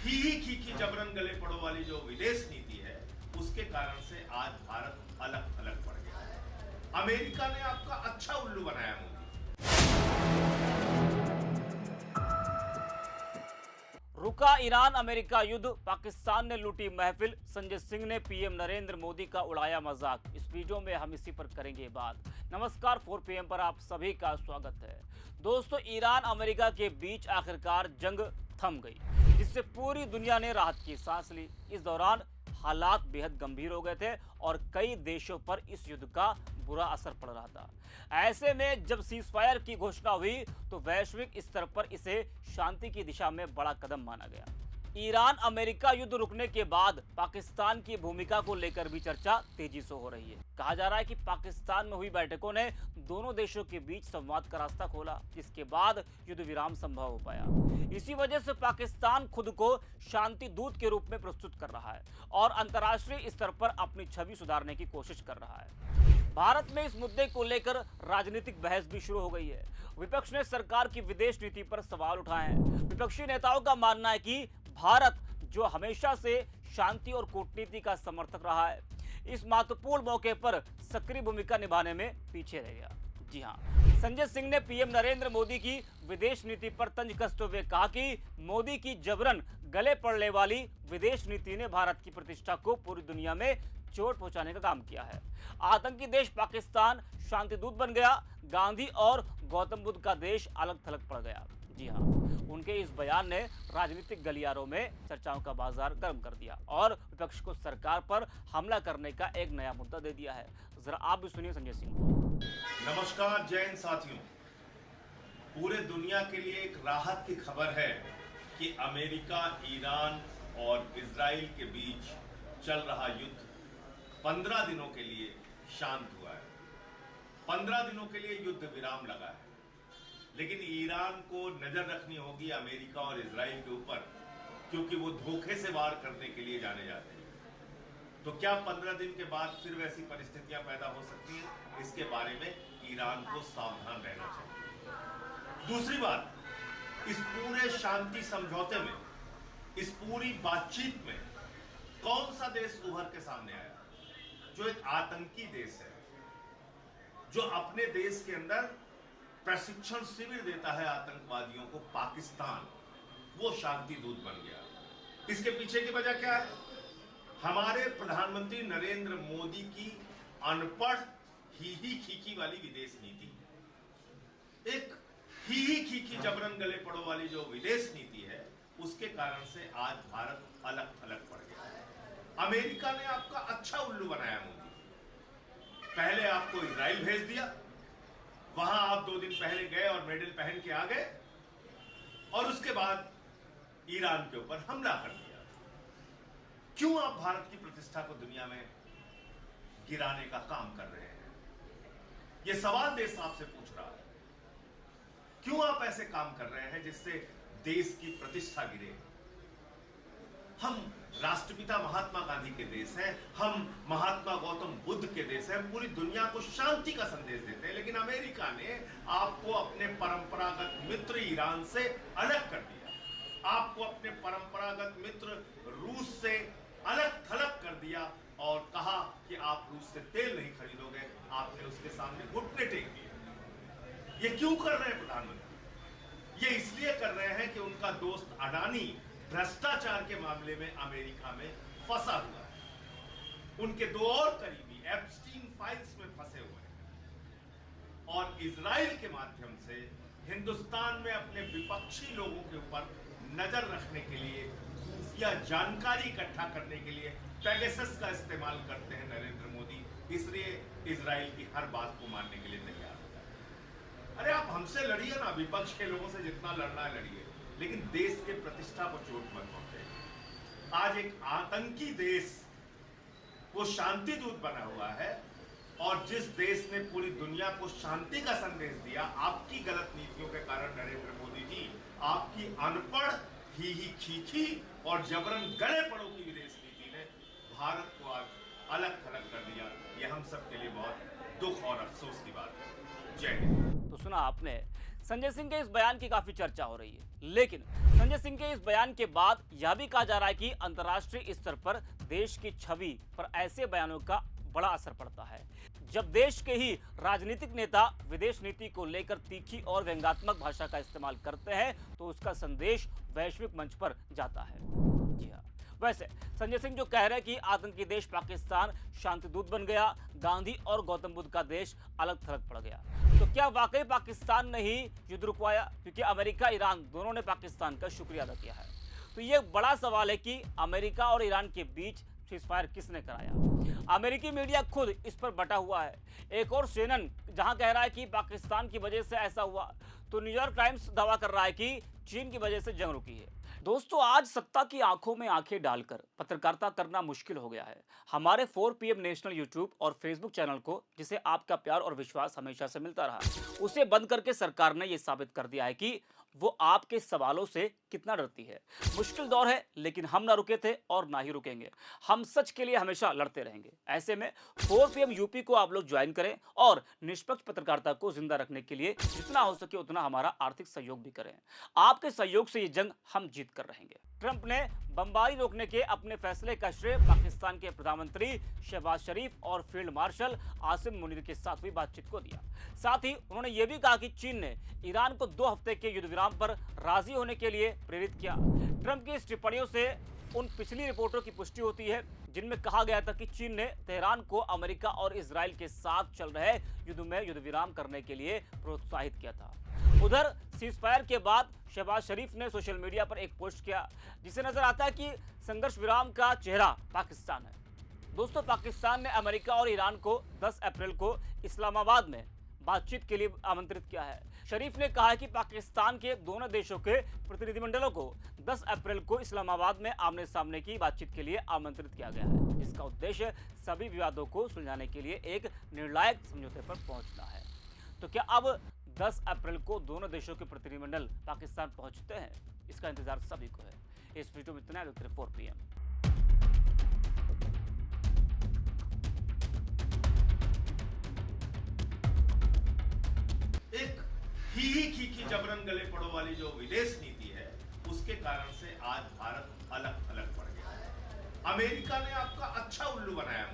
खीखी जबरन गले पड़ो वाली जो विदेश नीति है, उसके कारण से आज भारत अलग थलग पड़ गया है। अमेरिका ने आपका अच्छा उल्लू बनाया मोदी। रुका ईरान अमेरिका युद्ध, पाकिस्तान ने लूटी महफिल, संजय सिंह ने पीएम नरेंद्र मोदी का उड़ाया मजाक। इस वीडियो में हम इसी पर करेंगे बात। नमस्कार, 4 PM पर आप सभी का स्वागत है। दोस्तों, ईरान अमेरिका के बीच आखिरकार जंग थम गई, जिससे पूरी दुनिया ने राहत की सांस ली। इस दौरान हालात बेहद गंभीर हो गए थे और कई देशों पर इस युद्ध का बुरा असर पड़ रहा था। ऐसे में जब सीजफायर की घोषणा हुई तो वैश्विक स्तर पर इसे शांति की दिशा में बड़ा कदम माना गया। ईरान अमेरिका युद्ध रुकने के बाद पाकिस्तान की भूमिका को लेकर भी चर्चा तेजी से हो रही है। कहा जा रहा है कि पाकिस्तान में हुई बैठकों ने दोनों देशों के बीच संवाद का रास्ता खोला, जिसके बाद युद्ध विराम संभव हो पाया। इसी वजह से पाकिस्तान खुद को शांति दूत के रूप में प्रस्तुत कर रहा है और अंतर्राष्ट्रीय स्तर पर अपनी छवि सुधारने की कोशिश कर रहा है। भारत में इस मुद्दे को लेकर राजनीतिक बहस भी शुरू हो गई है। विपक्ष ने सरकार की विदेश नीति पर सवाल उठाए हैं। विपक्षी नेताओं का मानना है कि भारत, जो हमेशा से शांति और कूटनीति का समर्थक रहा है, इस महत्वपूर्ण मौके पर सक्रिय भूमिका निभाने में पीछे रह गया। जी हां, संजय सिंह ने पीएम नरेंद्र मोदी की विदेश नीति पर तंज कसते हुए कहा कि मोदी की जबरन गले पड़ने वाली विदेश नीति ने भारत की प्रतिष्ठा को पूरी दुनिया में चोट पहुंचाने का काम किया है। आतंकी देश पाकिस्तान शांति दूत बन गया, गांधी और गौतम बुद्ध का देश अलग थलग पड़ गया। जी हां, उनके इस बयान ने राजनीतिक गलियारों में चर्चाओं का बाजार गर्म कर दिया और विपक्ष को सरकार पर हमला करने का एक नया मुद्दा दे दिया है। जरा आप भी सुनिए संजय सिंह को। नमस्कार जय हिंद साथियों। पूरे दुनिया के लिए एक राहत की खबर है कि अमेरिका, ईरान और इजराइल के बीच चल रहा युद्ध 15 दिनों के लिए शांत हुआ है। 15 दिनों के लिए युद्ध विराम लगा है। लेकिन ईरान को नजर रखनी होगी अमेरिका और इजराइल के ऊपर, क्योंकि वो धोखे से वार करने के लिए जाने जाते हैं। तो क्या 15 दिन के बाद फिर वैसी परिस्थितियां पैदा हो सकती हैं? इसके बारे में ईरान को सावधान रहना चाहिए। दूसरी बात, इस पूरे शांति समझौते में, इस पूरी बातचीत में कौन सा देश उभर के सामने आया? जो एक आतंकी देश है, जो अपने देश के अंदर प्रशिक्षण शिविर देता है आतंकवादियों को, पाकिस्तान, वो शांति दूत बन गया। इसके पीछे की वजह क्या है? हमारे प्रधानमंत्री नरेंद्र मोदी की अनपढ़ ही खीखी वाली विदेश नीति। एक ही खीखी जबरन गले पड़ो वाली जो विदेश नीति है, उसके कारण से आज भारत अलग थलग पड़ गया है। अमेरिका ने आपका अच्छा उल्लू बनाया मोदी। पहले आपको इजराइल भेज दिया, वहां आप 2 दिन पहले गए और मेडल पहन के आ गए, और उसके बाद ईरान के ऊपर हमला कर दिया। क्यों आप भारत की प्रतिष्ठा को दुनिया में गिराने का काम कर रहे हैं? यह सवाल देश आपसे पूछ रहा है। क्यों आप ऐसे काम कर रहे हैं जिससे देश की प्रतिष्ठा गिरे? हम राष्ट्रपिता महात्मा गांधी के देश हैं, हम महात्मा गौतम बुद्ध के देश हैं, पूरी दुनिया को शांति का संदेश देते हैं। लेकिन अमेरिका ने आपको अपने परंपरागत मित्र ईरान से अलग कर दिया, आपको अपने परंपरागत मित्र रूस से अलग थलग कर दिया और कहा कि आप रूस से तेल नहीं खरीदोगे। आपने उसके सामने घुटने टेक दिए। ये क्यों कर रहे हैं प्रधानमंत्री? ये इसलिए कर रहे हैं कि उनका दोस्त अडानी भ्रष्टाचार के मामले में अमेरिका में फंसा हुआ है। उनके 2 और करीबी एप्स्टीन फाइल्स में फंसे हुए हैं और इजराइल के माध्यम से हिंदुस्तान में अपने विपक्षी लोगों के ऊपर नजर रखने के लिए या जानकारी इकट्ठा करने के लिए पेगासस का इस्तेमाल करते हैं नरेंद्र मोदी। इसलिए इजराइल की हर बात को मानने के लिए तैयार होता है। अरे आप हमसे लड़िए ना, विपक्ष के लोगों से जितना लड़ना है लड़िए, लेकिन देश के प्रतिष्ठा को चोट मत पहुंचे। आज एक आतंकी देश वो शांति दूत बना हुआ है, और जिस देश ने पूरी दुनिया को शांति का संदेश दिया, आपकी गलत नीतियों के कारण नरेंद्र मोदी जी, आपकी अनपढ़ ही खीखी और जबरन गले पड़ो की विदेश नीति ने भारत को आज अलग थलग कर दिया। यह हम सब के लिए बहुत दुख और अफसोस की बात है। जय हिंद। तो सुना आपने, संजय सिंह के इस बयान की काफी चर्चा हो रही है, लेकिन संजय सिंह के इस बयान के बाद यह भी कहा जा रहा है कि अंतर्राष्ट्रीय स्तर पर देश की छवि पर ऐसे बयानों का बड़ा असर पड़ता है। जब देश के ही राजनीतिक नेता विदेश नीति को लेकर तीखी और व्यंग्यात्मक भाषा का इस्तेमाल करते हैं तो उसका संदेश वैश्विक मंच पर जाता है। जी हाँ, वैसे संजय सिंह जो कह रहे हैं कि आतंकी देश पाकिस्तान शांति दूत बन गया, गांधी और गौतम बुद्ध का देश अलग थलग पड़ गया, तो क्या वाकई पाकिस्तान ने ही युद्ध रुकवाया? क्योंकि अमेरिका ईरान दोनों ने पाकिस्तान का शुक्रिया अदा किया है। तो ये बड़ा सवाल है कि अमेरिका और ईरान के बीच सीजफायर किसने कराया? अमेरिकी मीडिया खुद इस पर बटा हुआ है। एक और CNN जहां कह रहा है कि पाकिस्तान की वजह से ऐसा हुआ, तो न्यूयॉर्क टाइम्स दावा कर रहा है कि चीन की वजह से जंग रुकी है। दोस्तों, आज सत्ता की आंखों में आंखें डालकर पत्रकारिता करना मुश्किल हो गया है। हमारे 4 PM नेशनल यूट्यूब और फेसबुक चैनल को, जिसे आपका प्यार और विश्वास हमेशा से मिलता रहा, उसे बंद करके सरकार ने यह साबित कर दिया है कि वो आपके सवालों से कितना डरती है। मुश्किल दौर है, लेकिन हम ना रुके थे और ना ही रुकेंगे। हम सच के लिए हमेशा लड़ते रहेंगे। ऐसे में 4 PM यूपी को आप लोग ज्वाइन करें और निष्पक्ष पत्रकारिता को जिंदा रखने के लिए जितना हो सके उतना हमारा आर्थिक सहयोग भी करें। आपके सहयोग से ये जंग हम जीत कर रहेंगे। ट्रंप ने बमबारी रोकने के अपने फैसले का श्रेय पाकिस्तान के प्रधानमंत्री शहबाज शरीफ और फील्ड मार्शल आसिम मुनीर के साथ हुई बातचीत को दिया। साथ ही उन्होंने ये भी कहा कि चीन ने ईरान को 2 हफ्ते के युद्ध विराम पर राजी होने के लिए प्रेरित किया। ट्रंप की इस टिप्पणियों से उन पिछली रिपोर्टों की पुष्टि होती है जिनमें कहा गया था कि चीन ने तेहरान को अमेरिका और इजराइल के साथ चल रहे युद्ध में युद्ध विराम करने के लिए प्रोत्साहित किया था। उधर सीजफायर के बाद शहबाज शरीफ ने सोशल मीडिया पर एक पोस्ट किया जिसे नजर आता है कि संघर्ष विराम का चेहरा पाकिस्तान है। दोस्तों, पाकिस्तान ने अमेरिका और ईरान को 10 अप्रैल को इस्लामाबाद में बातचीत के लिए आमंत्रित किया है। शरीफ ने कहा है कि पाकिस्तान के दोनों देशों के प्रतिनिधिमंडलों को 10 अप्रैल को इस्लामाबाद में आमने सामने की बातचीत के लिए आमंत्रित किया गया है, जिसका उद्देश्य सभी विवादों को सुलझाने के लिए एक निर्णायक समझौते पर पहुंचना है। तो क्या अब 10 अप्रैल को दोनों देशों के प्रतिनिधिमंडल पाकिस्तान पहुंचते हैं? इसका इंतजार सभी को है। इस वीडियो में इतना है। 4 PM। एक ही जबरन गले पड़ो वाली जो विदेश नीति है, उसके कारण से आज भारत अलग थलग पड़ गया है। अमेरिका ने आपका अच्छा उल्लू बनाया।